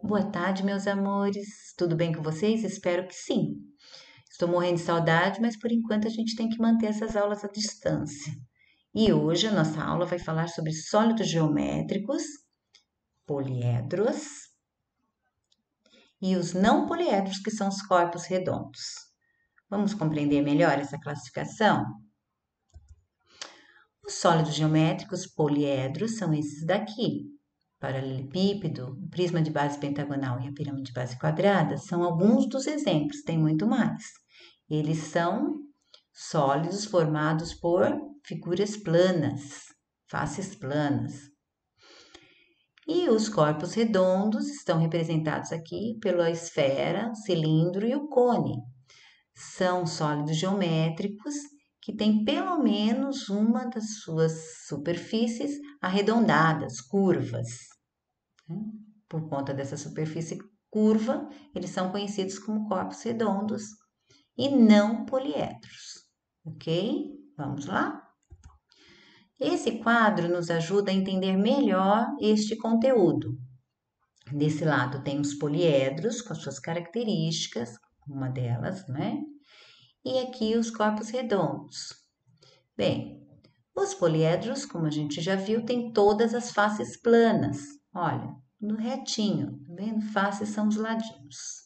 Boa tarde, meus amores. Tudo bem com vocês? Espero que sim. Estou morrendo de saudade, mas por enquanto a gente tem que manter essas aulas à distância. E hoje a nossa aula vai falar sobre sólidos geométricos, poliedros e os não poliedros, que são os corpos redondos. Vamos compreender melhor essa classificação? Os sólidos geométricos poliedros são esses daqui. Paralelepípedo, o prisma de base pentagonal e a pirâmide de base quadrada são alguns dos exemplos, tem muito mais. Eles são sólidos formados por figuras planas, faces planas. E os corpos redondos estão representados aqui pela esfera, o cilindro e o cone. São sólidos geométricos que têm pelo menos uma das suas superfícies arredondadas, curvas. Por conta dessa superfície curva, eles são conhecidos como corpos redondos e não poliedros, ok? Vamos lá? Esse quadro nos ajuda a entender melhor este conteúdo. Desse lado tem os poliedros com as suas características, uma delas, né? E aqui os corpos redondos. Bem, os poliedros, como a gente já viu, têm todas as faces planas. Olha, no retinho, tá vendo? Faces são os ladinhos.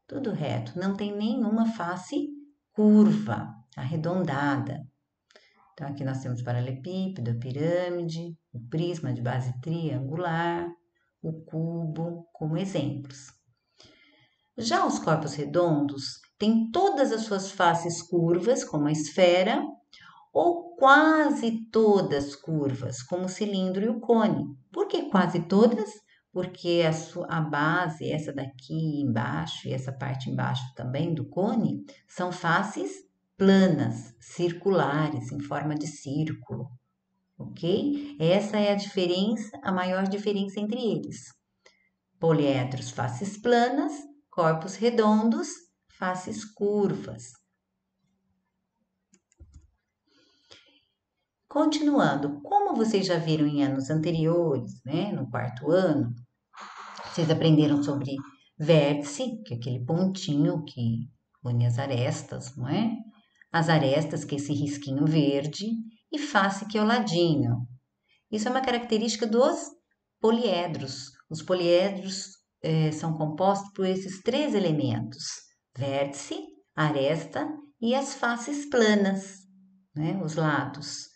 Tudo reto, não tem nenhuma face curva, arredondada. Então, aqui nós temos o paralelepípedo, a pirâmide, o prisma de base triangular, o cubo, como exemplos. Já os corpos redondos têm todas as suas faces curvas, como a esfera, ou quase todas curvas, como o cilindro e o cone. Por que quase todas? Porque a base, essa daqui embaixo e essa parte embaixo também do cone, são faces planas, circulares, em forma de círculo, ok? Essa é a diferença, a maior diferença entre eles. Poliedros, faces planas, corpos redondos, faces curvas. Continuando, como vocês já viram em anos anteriores, né, no quarto ano, vocês aprenderam sobre vértice, que é aquele pontinho que une as arestas, não é? As arestas, que é esse risquinho verde, e face, que é o ladinho. Isso é uma característica dos poliedros. Os poliedros são compostos por esses três elementos: vértice, aresta e as faces planas, né, os lados.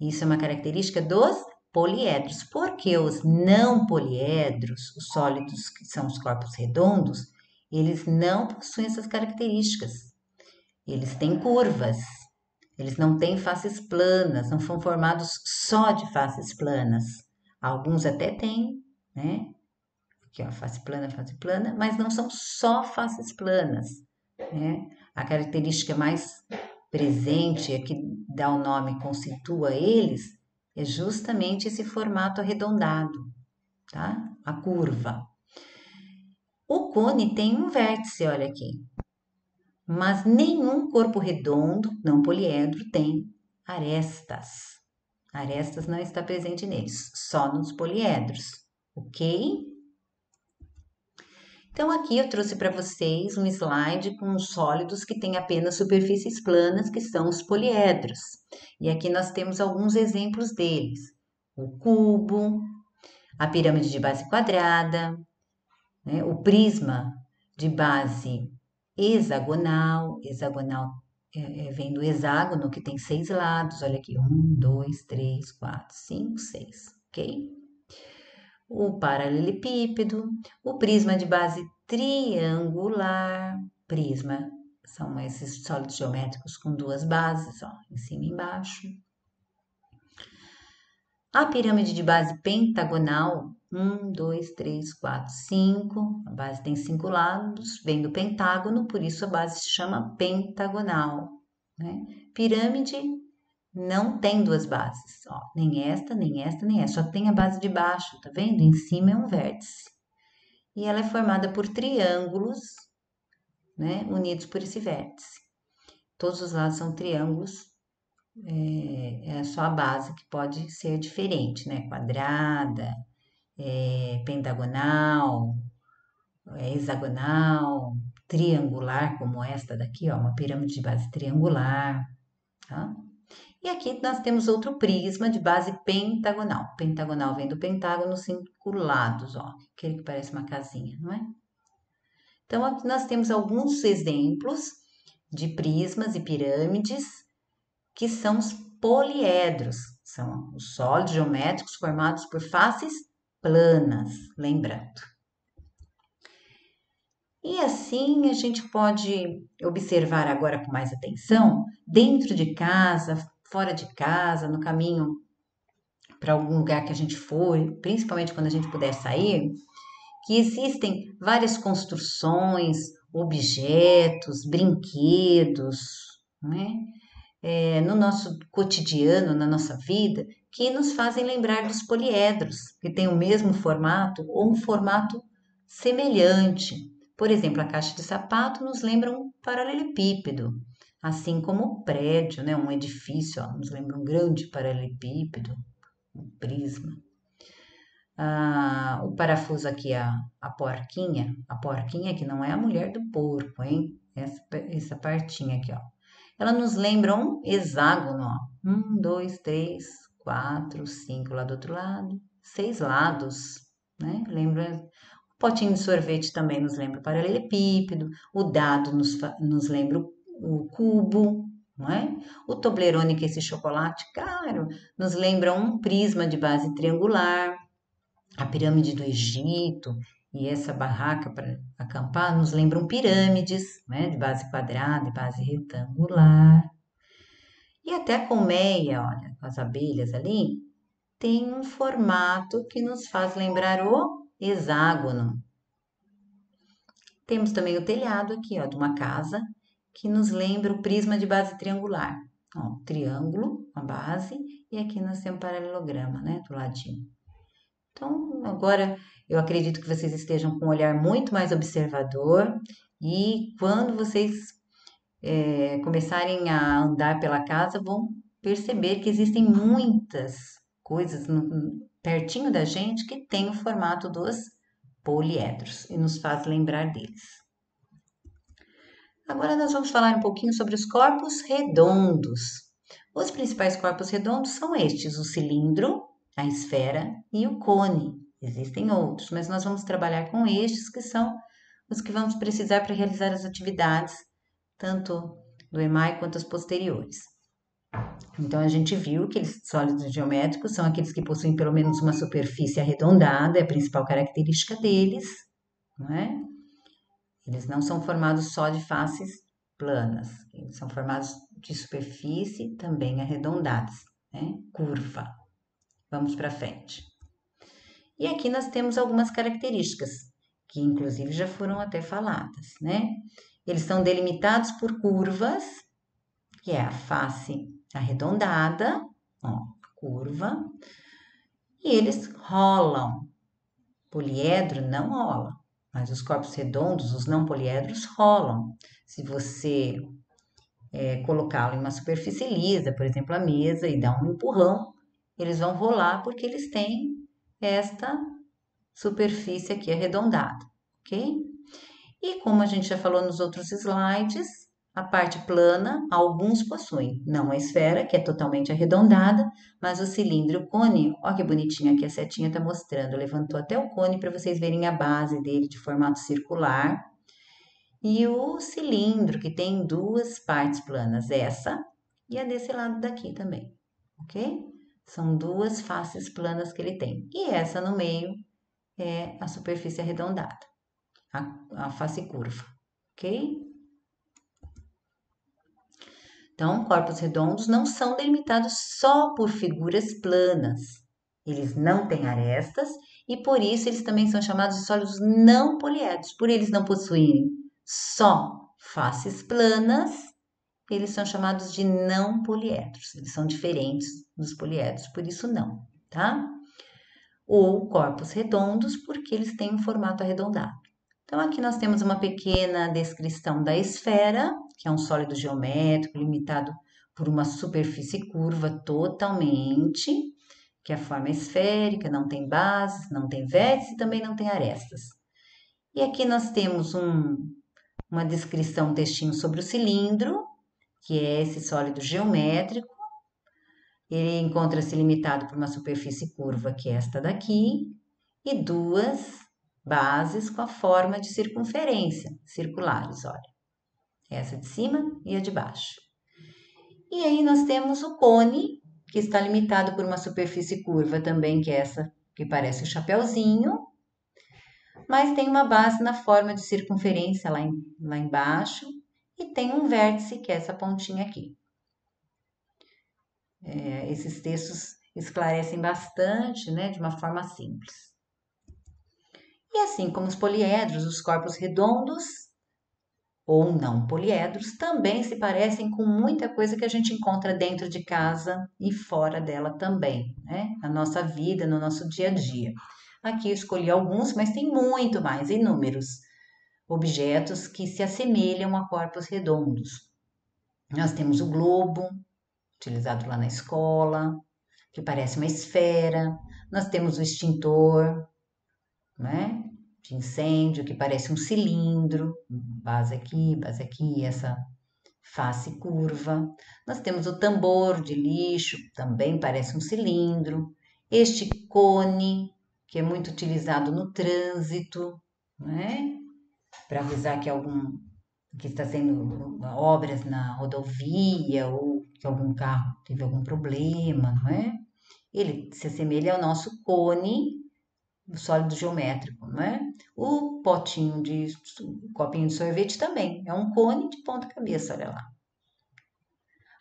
Isso é uma característica dos poliedros, porque os não poliedros, os sólidos, que são os corpos redondos, eles não possuem essas características. Eles têm curvas, eles não têm faces planas, não são formados só de faces planas. Alguns até têm, né? Aqui, ó, face plana, mas não são só faces planas, né? A característica mais presente, é que dá o nome, conceitua eles, é justamente esse formato arredondado, tá? A curva. O cone tem um vértice, olha aqui, mas nenhum corpo redondo, não poliedro, tem arestas. Arestas não está presente neles, só nos poliedros, ok? Então, aqui eu trouxe para vocês um slide com os sólidos que têm apenas superfícies planas, que são os poliedros. E aqui nós temos alguns exemplos deles: o cubo, a pirâmide de base quadrada, né? O prisma de base hexagonal. Hexagonal vem do hexágono, que tem 6 lados. Olha aqui, 1, 2, 3, 4, 5, 6, ok? O paralelepípedo, o prisma de base triangular, prisma, são esses sólidos geométricos com duas bases, ó, em cima e embaixo. A pirâmide de base pentagonal, 1, 2, 3, 4, 5, a base tem 5 lados, vem do pentágono, por isso a base se chama pentagonal, né? Pirâmide não tem duas bases, ó, nem esta, nem esta, nem esta, só tem a base de baixo, tá vendo? Em cima é um vértice. E ela é formada por triângulos, né, unidos por esse vértice. Todos os lados são triângulos, é só a base que pode ser diferente, né? Quadrada, pentagonal, hexagonal, triangular, como esta daqui, ó, uma pirâmide de base triangular, tá? E aqui nós temos outro prisma de base pentagonal. Pentagonal vem do pentágono, 5 lados, ó, aquele que parece uma casinha, não é? Então, aqui nós temos alguns exemplos de prismas e pirâmides que são os poliedros, são os sólidos geométricos formados por faces planas, lembrando. E assim a gente pode observar agora com mais atenção, dentro de casa, fora de casa, no caminho para algum lugar que a gente for, principalmente quando a gente puder sair, que existem várias construções, objetos, brinquedos, né? No nosso cotidiano, na nossa vida, que nos fazem lembrar dos poliedros, que têm o mesmo formato ou um formato semelhante. Por exemplo, a caixa de sapato nos lembra um paralelepípedo, assim como o prédio, né? Um edifício, ó, nos lembra um grande paralelepípedo, um prisma. O parafuso aqui, a porquinha que não é a mulher do porco, hein? Essa partinha aqui, ó. Ela nos lembra um hexágono, ó. 1, 2, 3, 4, 5 lá do outro lado, 6 lados, né? Lembra. O potinho de sorvete também nos lembra o paralelepípedo, o dado nos lembra o cubo, não é? O Toblerone, que é esse chocolate caro, nos lembra um prisma de base triangular. A pirâmide do Egito e essa barraca para acampar nos lembram pirâmides, né, de base quadrada e base retangular. E até a colmeia, olha, com as abelhas ali, tem um formato que nos faz lembrar o hexágono. Temos também o telhado aqui, ó, de uma casa, que nos lembra o prisma de base triangular. Ó, triângulo, a base, e aqui nós temos um paralelograma, né, do ladinho. Então, agora eu acredito que vocês estejam com um olhar muito mais observador e quando vocês começarem a andar pela casa, vão perceber que existem muitas coisas pertinho da gente que tem o formato dos poliedros e nos faz lembrar deles. Agora nós vamos falar um pouquinho sobre os corpos redondos. Os principais corpos redondos são estes: o cilindro, a esfera e o cone. Existem outros, mas nós vamos trabalhar com estes que são os que vamos precisar para realizar as atividades, tanto do EMAI quanto as posteriores. Então, a gente viu que os sólidos geométricos são aqueles que possuem pelo menos uma superfície arredondada, é a principal característica deles, não é? Eles não são formados só de faces planas, eles são formados de superfície também arredondadas, né? Curva. Vamos para frente. E aqui nós temos algumas características, que inclusive já foram até faladas, né? Eles são delimitados por curvas, que é a face arredondada, ó, curva, e eles rolam. Poliedro não rola, mas os corpos redondos, os não poliedros, rolam. Se você colocá-lo em uma superfície lisa, por exemplo, a mesa, e dar um empurrão, eles vão rolar porque eles têm esta superfície aqui arredondada, ok? E como a gente já falou nos outros slides, a parte plana, alguns possuem, não a esfera, que é totalmente arredondada, mas o cilindro, o cone, olha que bonitinho aqui a setinha está mostrando, levantou até o cone para vocês verem a base dele de formato circular. E o cilindro, que tem duas partes planas, essa e a desse lado daqui também, ok? São duas faces planas que ele tem. E essa no meio é a superfície arredondada, a face curva, ok? Então, corpos redondos não são delimitados só por figuras planas. Eles não têm arestas e por isso eles também são chamados de sólidos não poliedros. Por eles não possuírem só faces planas, eles são chamados de não poliedros. Eles são diferentes dos poliedros, por isso não, tá? Ou corpos redondos, porque eles têm um formato arredondado. Então, aqui nós temos uma pequena descrição da esfera, que é um sólido geométrico limitado por uma superfície curva totalmente, que a forma é esférica, não tem bases, não tem vértices e também não tem arestas. E aqui nós temos uma descrição, um textinho sobre o cilindro, que é esse sólido geométrico. Ele encontra-se limitado por uma superfície curva, que é esta daqui, e duas bases com a forma de circunferência, circulares, olha. Essa de cima e a de baixo. E aí nós temos o cone, que está limitado por uma superfície curva também, que é essa que parece um chapéuzinho, mas tem uma base na forma de circunferência lá embaixo, e tem um vértice, que é essa pontinha aqui. Esses textos esclarecem bastante, né, de uma forma simples. E assim como os poliedros, os corpos redondos ou não poliedros também se parecem com muita coisa que a gente encontra dentro de casa e fora dela também, né? Na nossa vida, no nosso dia a dia. Aqui eu escolhi alguns, mas tem muito mais, inúmeros objetos que se assemelham a corpos redondos. Nós temos o globo, utilizado lá na escola, que parece uma esfera. Nós temos o extintor, né? De incêndio, que parece um cilindro, base aqui, essa face curva. Nós temos o tambor de lixo, também parece um cilindro. Este cone, que é muito utilizado no trânsito, né? Para avisar que está sendo obras na rodovia ou que algum carro teve algum problema, não é? Ele se assemelha ao nosso cone sólido geométrico, não é? O copinho de sorvete também é um cone de ponta cabeça, olha lá.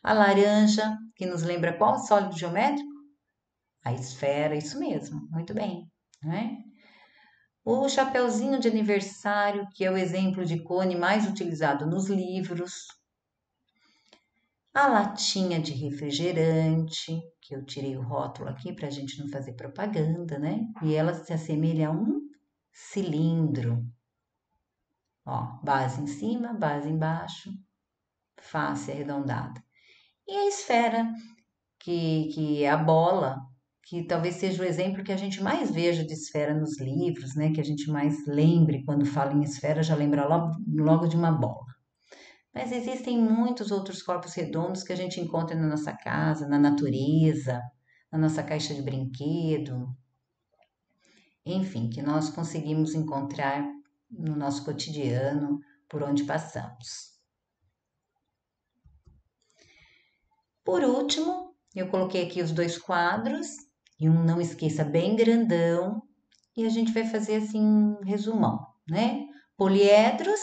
A laranja, que nos lembra qual sólido geométrico? A esfera, isso mesmo, muito bem, não é? O chapeuzinho de aniversário, que é o exemplo de cone mais utilizado nos livros. A latinha de refrigerante, que eu tirei o rótulo aqui para a gente não fazer propaganda, né? E ela se assemelha a um cilindro. Ó, base em cima, base embaixo, face arredondada. E a esfera, que é a bola, que talvez seja o exemplo que a gente mais veja de esfera nos livros, né? Que a gente mais lembre quando fala em esfera, já lembra logo de uma bola. Mas existem muitos outros corpos redondos que a gente encontra na nossa casa, na natureza, na nossa caixa de brinquedo, enfim, que nós conseguimos encontrar no nosso cotidiano, por onde passamos. Por último, eu coloquei aqui os dois quadros, e um não esqueça bem grandão, e a gente vai fazer assim um resumão, né? Poliedros,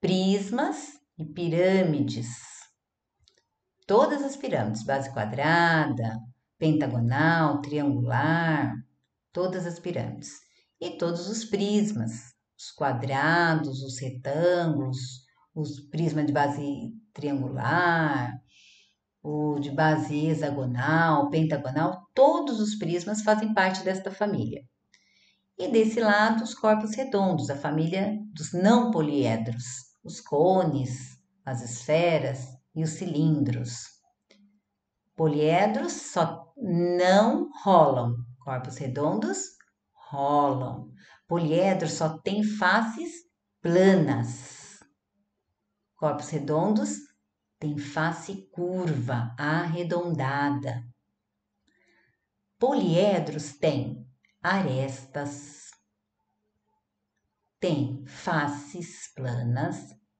prismas e pirâmides. Todas as pirâmides, base quadrada, pentagonal, triangular, todas as pirâmides. E todos os prismas, os quadrados, os retângulos, os prismas de base triangular, o de base hexagonal, pentagonal, todos os prismas fazem parte desta família. E desse lado, os corpos redondos, a família dos não poliedros, os cones, as esferas e os cilindros. Poliedros só não rolam, corpos redondos rolam. Poliedros só têm faces planas. Corpos redondos têm face curva, arredondada. Poliedros têm arestas, têm faces planas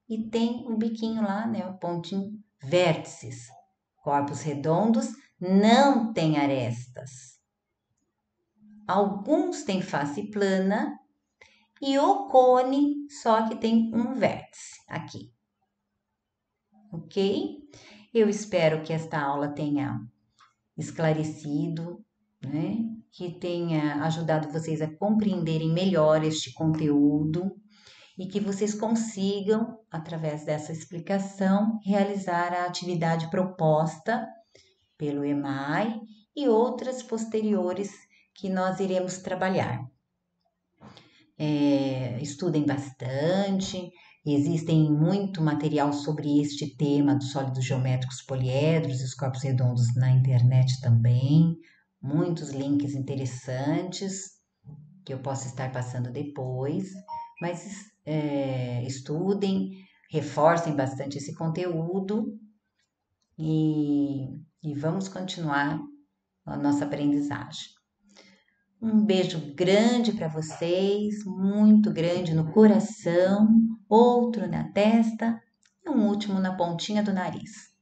e tem um biquinho lá, né, o pontinho, vértices. Corpos redondos não têm arestas. Alguns têm face plana e o cone só que tem um vértice aqui. Ok? Eu espero que esta aula tenha esclarecido, né? Que tenha ajudado vocês a compreenderem melhor este conteúdo e que vocês consigam, através dessa explicação, realizar a atividade proposta pelo EMAI e outras posteriores que nós iremos trabalhar. Estudem bastante, existem muito material sobre este tema dos sólidos geométricos poliedros e os corpos redondos na internet também, muitos links interessantes que eu posso estar passando depois. Mas estudem, reforcem bastante esse conteúdo e vamos continuar a nossa aprendizagem. Um beijo grande para vocês, muito grande no coração, outro na testa e um último na pontinha do nariz.